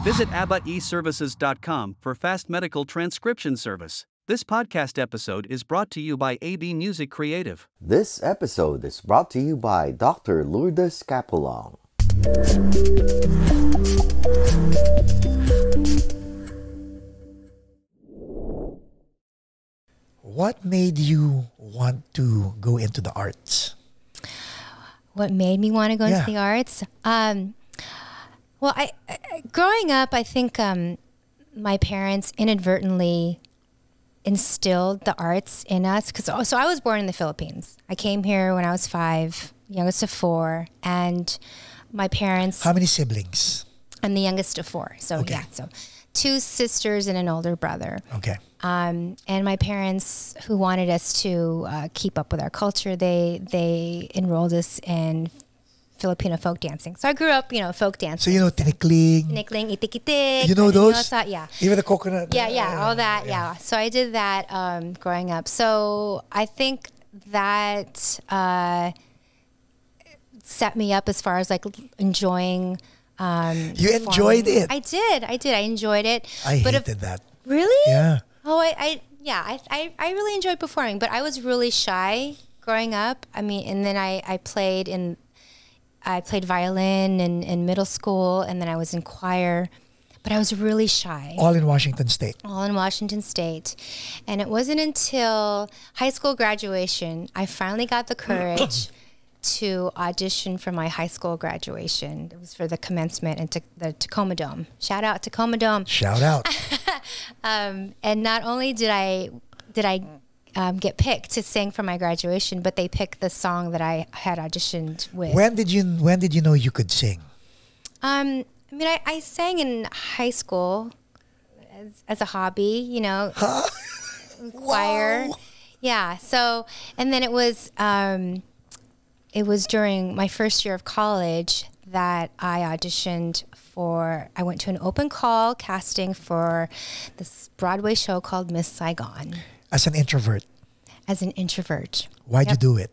Visit abaeservices.com for fast medical transcription service. This podcast episode is brought to you by AB Music Creative. This episode is brought to you by Dr. Lourdes Capulong. What made you want to go into the arts? What made me want to go into the arts? Well, I growing up, I think my parents inadvertently instilled the arts in us. So I was born in the Philippines. I came here when I was 5, youngest of 4, and my parents. How many siblings? I'm the youngest of 4. So okay. yeah, so 2 sisters and an older brother. Okay. And my parents, who wanted us to keep up with our culture, they enrolled us in Filipino folk dancing. So I grew up, folk dancing. So you know tinikling, itik-itik. You know those? Yeah. Even the coconut. Yeah, all that. Yeah. So I did that growing up. So I think that set me up as far as like enjoying. You enjoyed it. I did. I enjoyed it. I hated that. Really? Yeah. Oh, I really enjoyed performing, but I was really shy growing up. I mean, and then I played violin in middle school, and then I was in choir, but I was really shy. All in Washington State. All in Washington State. And it wasn't until high school graduation I finally got the courage to audition for my high school graduation. It was for the commencement and the Tacoma Dome. Shout out Tacoma Dome. Shout out. And not only did I get picked to sing for my graduation, but they picked the song that I had auditioned with. When did you know you could sing? I mean, I sang in high school as a hobby, choir. Wow. Yeah. So, and then it was during my first year of college that I auditioned I went to an open call casting for this Broadway show called Miss Saigon. As an introvert. Why'd you do it?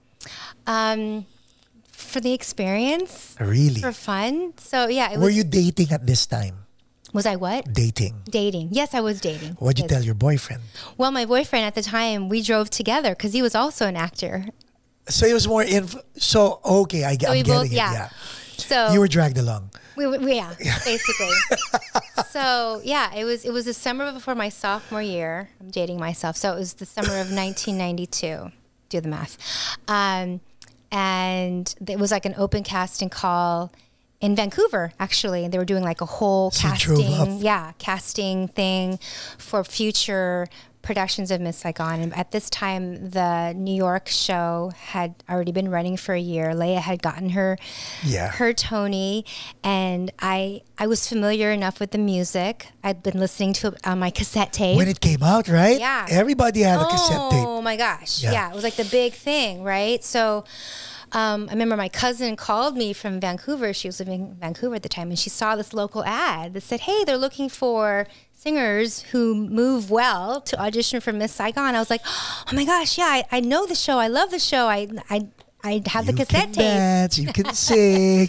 For the experience. Really? For fun. So yeah. Were you dating at this time? Was I what? Dating. Yes, I was dating. What'd you tell your boyfriend? Well, my boyfriend at the time, we drove together because he was also an actor. So it was more so okay, I'm getting it. Yeah. So you were dragged along. Yeah, basically. So yeah, it was the summer before my sophomore year. I'm dating myself. So it was the summer of 1992. Do the math. And it was like an open casting call in Vancouver, actually. And they were doing like a whole casting thing for future productions of Miss Saigon. And at this time, the New York show had already been running for a year. Leia had gotten her Tony, and I was familiar enough with the music. I'd been listening to it on my cassette tape. When it came out, right? Yeah. Everybody had a cassette tape. Oh my gosh. Yeah. It was like the big thing, right? So I remember my cousin called me from Vancouver. She was living in Vancouver at the time, and she saw this local ad that said, hey, they're looking for singers who move well to audition for Miss Saigon. I was like, oh my gosh, yeah, I know the show. I love the show. I have the cassette tape. Dance, you can sing.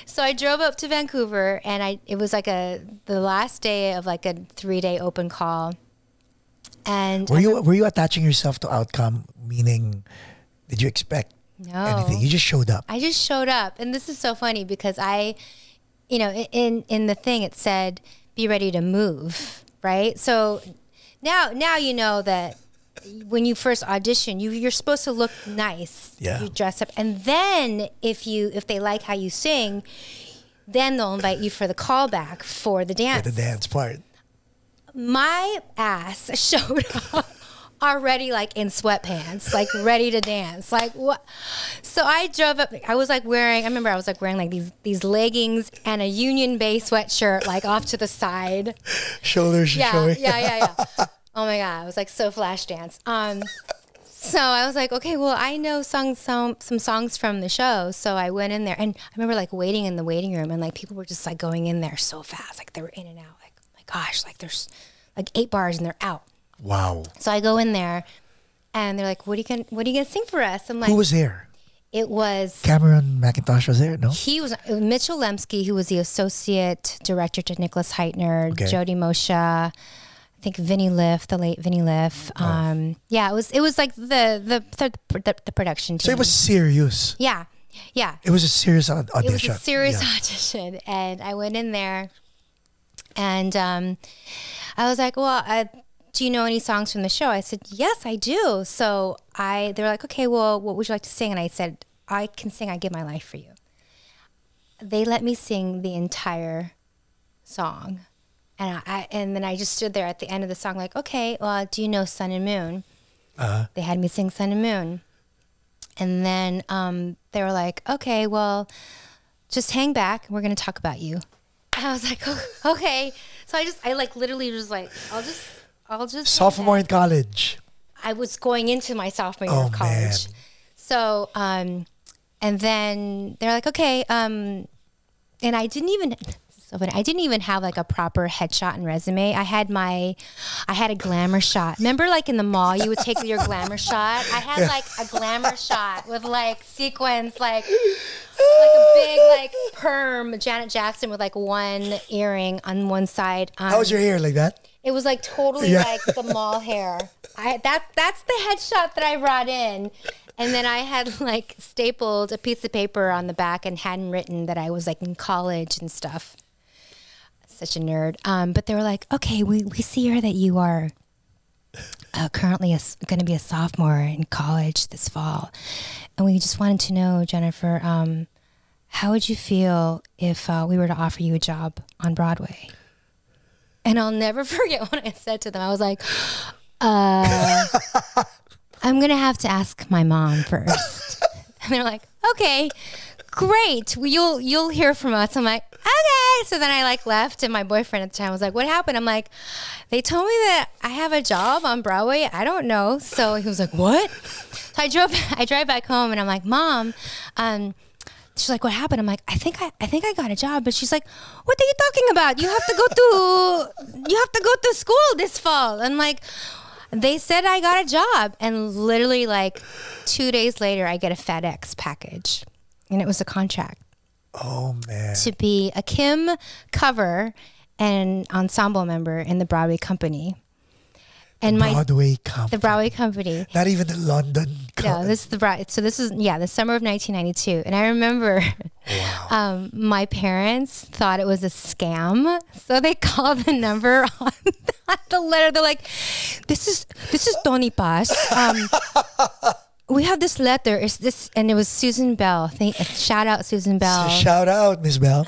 So I drove up to Vancouver, and it was like the last day of like a 3-day open call. And were you attaching yourself to outcome? Meaning, did you expect anything? You just showed up. I just showed up, and this is so funny because in the thing it said, be ready to move, right? So now you know that when you first audition, you're supposed to look nice. Yeah. You dress up, and then if they like how you sing, then they'll invite you for the callback for the dance. For the dance part. My ass showed up already like in sweatpants, like ready to dance. Like what? So I drove up, I remember I was wearing like these leggings and a Union Bay sweatshirt like off to the side. Shoulders showing. Yeah. Oh my God, I was like so flash dance. So I was like, okay, well, I know some songs from the show. So I went in there, and I remember like waiting in the waiting room, and like people were just like going in there so fast. Like they were in and out. Like, oh my gosh, like there's like 8 bars and they're out. Wow. So I go in there, and they're like, what are you gonna sing for us? I'm like, who was there? It was Cameron McIntosh was there, no? He was Mitchell Lemsky, who was the associate director to Nicholas Heitner, Okay. Jody Moshe, I think Vinnie Liff, the late Vinnie Liff. Yeah, it was like the production team. So it was serious. Yeah. It was a serious audition. It was a serious Yeah. audition, and I went in there, and I was like, "Well, do you know any songs from the show?" I said, "Yes, I do." So they were like, "Okay, well, what would you like to sing?" And I said, "I can sing. I Give My Life for You." They let me sing the entire song, and then I just stood there at the end of the song, like, "Okay, well, do you know Sun and Moon?" They had me sing Sun and Moon. And then they were like, "Okay, well, just hang back. We're going to talk about you." And I was like, "Okay." So I like literally was like, I'll just Sophomore in college. I was going into my sophomore year of college. Man. So, and then they're like, "Okay." And I didn't even have like a proper headshot and resume. I had a glamour shot. Remember, like in the mall, you would take your glamour shot. I had like a glamour shot with like sequins, like a big like perm Janet Jackson with like one earring on one side. How was your hair, like that? It was like totally like the mall hair. That's the headshot that I brought in. And then I had like stapled a piece of paper on the back and hadn't written that I was like in college and stuff. Such a nerd. But they were like, "Okay, we see here that you are currently going to be a sophomore in college this fall. And we just wanted to know, Jennifer, how would you feel if we were to offer you a job on Broadway?" And I'll never forget what I said to them. I was like, "I'm going to have to ask my mom first." And they're like, "Okay, great. Well, you'll hear from us." I'm like, "Okay." So then I like left, and my boyfriend at the time was like, "What happened?" I'm like, "They told me that I have a job on Broadway. I don't know." So he was like, "What?" So I drive back home, and I'm like, "Mom," she's like, "What happened?" I'm like, I think I got a job." But she's like, "What are you talking about? You have to go to school this fall." And like, they said I got a job, and literally like 2 days later, I get a FedEx package, and it was a contract. Oh man! To be a Kim cover and ensemble member in the Broadway company. And the Broadway company. Not even the London. No, this is the Broadway. So this is the summer of 1992, and I remember, my parents thought it was a scam, so they called the number on the letter. They're like, "This is Tony Paz. We have this letter. Is this?" And it was Susan Bell. Shout out Susan Bell. Shout out Miss Bell.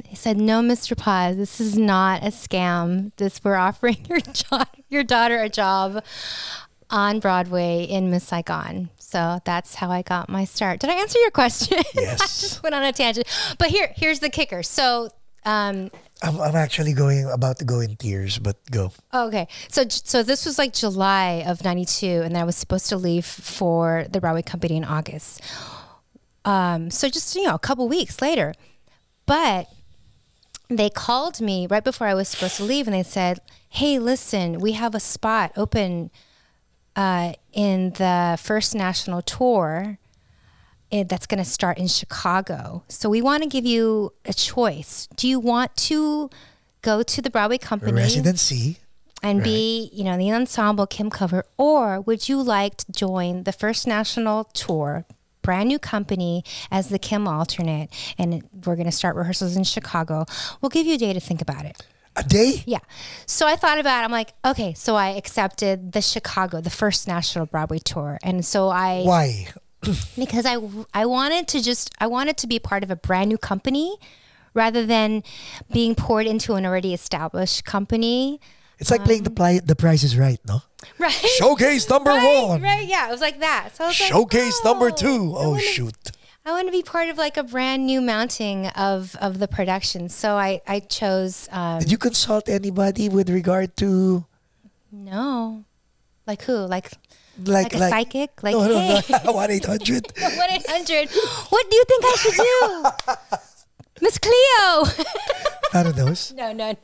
He said, "No, Mr. Paz, this is not a scam. We're offering your daughter a job on Broadway in Miss Saigon." So that's how I got my start. Did I answer your question? Yes. I just went on a tangent. But here's the kicker. So I'm actually about to go in tears, but go. okay. So this was like July of 92, and then I was supposed to leave for the Broadway company in August. So just, a couple weeks later. But they called me right before I was supposed to leave, and they said, "Hey, listen, we have a spot open in the first national tour that's going to start in Chicago. So we want to give you a choice. Do you want to go to the Broadway company residency and be, the ensemble Kim cover, or would you like to join the first national tour, brand new company, as the Kim alternate, and we're going to start rehearsals in Chicago? We'll give you a day to think about it." A day? Yeah. So I thought about it. I'm like, okay. So I accepted the first national Broadway tour. And so Why? Because I wanted to be part of a brand new company rather than being poured into an already established company. It's like playing the Price is Right, no? Right. Showcase number one. Right. Yeah. It was like that. So I was Showcase like, number two. Oh, shoot. I want to be part of like a brand new mounting of the production. So I chose. Did you consult anybody with regard to? No. Like who? Like Like a psychic? Like, no, hey. 1-800. 1-800. What do you think I should do? Miss Cleo. None of those. No.